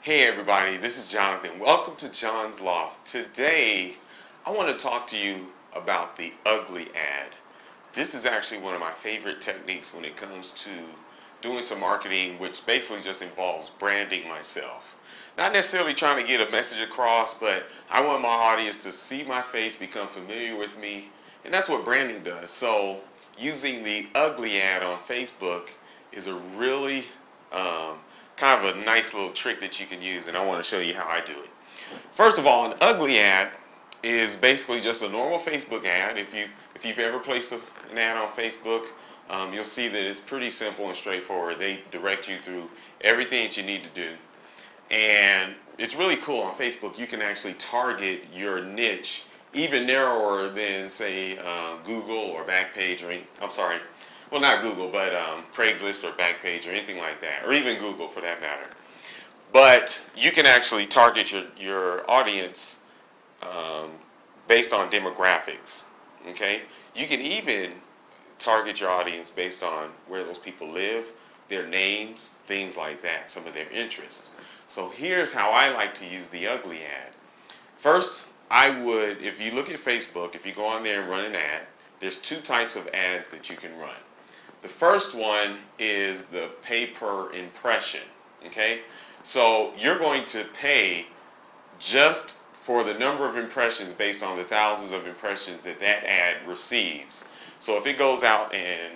Hey everybody, this is Jonathan. Welcome to John's Loft. Today, I want to talk to you about the ugly ad. This is actually one of my favorite techniques when it comes to doing some marketing, which basically just involves branding myself. Not necessarily trying to get a message across, but I want my audience to see my face, become familiar with me, and that's what branding does. So, using the ugly ad on Facebook is a really kind of a nice little trick that you can use, and I want to show you how I do it. First of all, an ugly ad is basically just a normal Facebook ad. If you've ever placed an ad on Facebook, you'll see that it's pretty simple and straightforward. They direct you through everything that you need to do, and it's really cool on Facebook. You can actually target your niche even narrower than say Google or Backpage or I'm sorry, well, not Google, but Craigslist or Backpage or anything like that, or even Google for that matter. But you can actually target your audience based on demographics. Okay, you can even target your audience based on where those people live, their names, things like that, some of their interests. So here's how I like to use the ugly ad. First, I would, if you look at Facebook, if you go on there and run an ad, there's two types of ads that you can run. The first one is the pay per impression, okay? So you're going to pay just for the number of impressions based on the thousands of impressions that ad receives. So if it goes out and,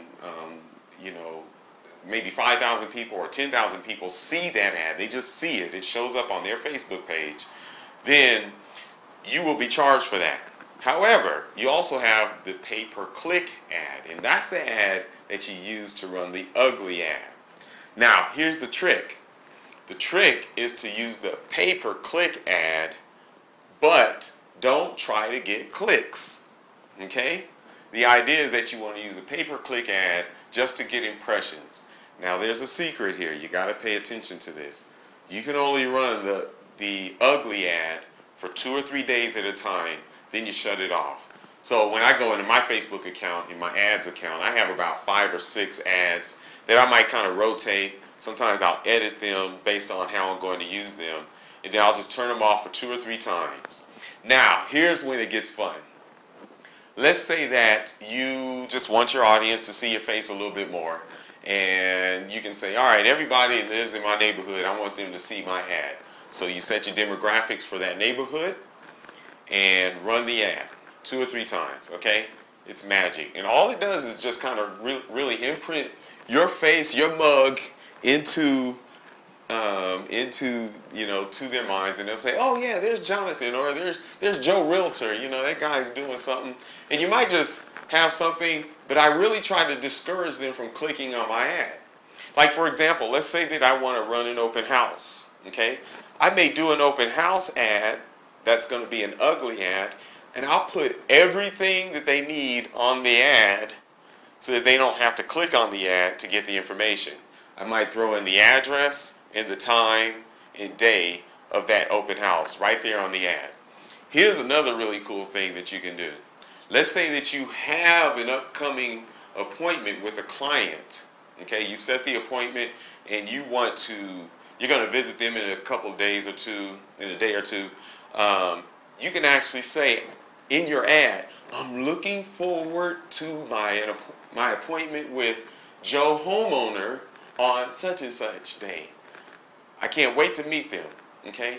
maybe 5,000 people or 10,000 people see that ad, they just see it, it shows up on their Facebook page, then you will be charged for that. However, you also have the pay-per-click ad, and that's the ad that you use to run the ugly ad. Now, here's the trick. The trick is to use the pay-per-click ad, but don't try to get clicks, okay? The idea is that you want to use a pay-per-click ad just to get impressions. Now, there's a secret here. You got to pay attention to this. You can only run the ugly ad for 2 or 3 days at a time, then you shut it off. So when I go into my Facebook account, in my ads account, I have about 5 or 6 ads that I might kind of rotate. Sometimes I'll edit them based on how I'm going to use them, and then I'll just turn them off for 2 or 3 times. Now, here's when it gets fun. Let's say that you just want your audience to see your face a little bit more, and you can say, all right, everybody that lives in my neighborhood, I want them to see my ad. So you set your demographics for that neighborhood and run the ad 2 or 3 times, okay? It's magic. And all it does is just kind of really imprint your face, your mug into to their minds, and they'll say, oh yeah, there's Jonathan, or there's Joe Realtor, that guy's doing something. And you might just have something, but I really try to discourage them from clicking on my ad. Like, for example, let's say that I want to run an open house, okay? I may do an open house ad that's going to be an ugly ad, and I'll put everything that they need on the ad so that they don't have to click on the ad to get the information. I might throw in the address and the time and day of that open house right there on the ad. Here's another really cool thing that you can do. Let's say that you have an upcoming appointment with a client. Okay, you've set the appointment and you're going to visit them in a couple of days or two, in a day or two. You can actually say in your ad, I'm looking forward to my appointment with Joe Homeowner on such and such day. I can't wait to meet them, okay?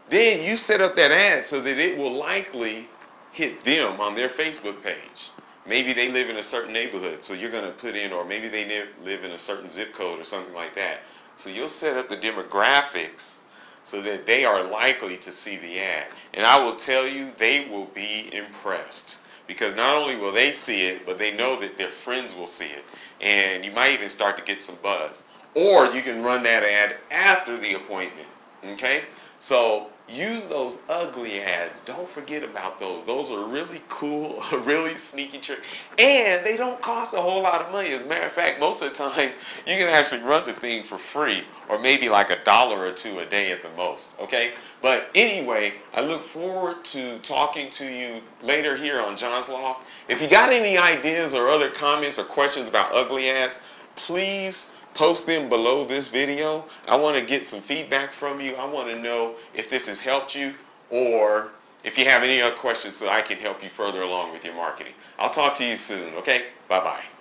Then you set up that ad so that it will likely hit them on their Facebook page. Maybe they live in a certain neighborhood, so you're going to put in, or maybe they live in a certain zip code or something like that. So you'll set up the demographics so that they are likely to see the ad. And I will tell you, they will be impressed. Because not only will they see it, but they know that their friends will see it. And you might even start to get some buzz. Or you can run that ad after the appointment, okay? So use those ugly ads. Don't forget about those. Those are really cool, a really sneaky trick. And they don't cost a whole lot of money. As a matter of fact, most of the time, you can actually run the thing for free, or maybe like $1 or $2 a day at the most, okay? But anyway, I look forward to talking to you later here on John's Loft. If you got any ideas or other comments or questions about ugly ads, please post them below this video. I want to get some feedback from you. I want to know if this has helped you, or if you have any other questions so I can help you further along with your marketing. I'll talk to you soon, okay? Bye-bye.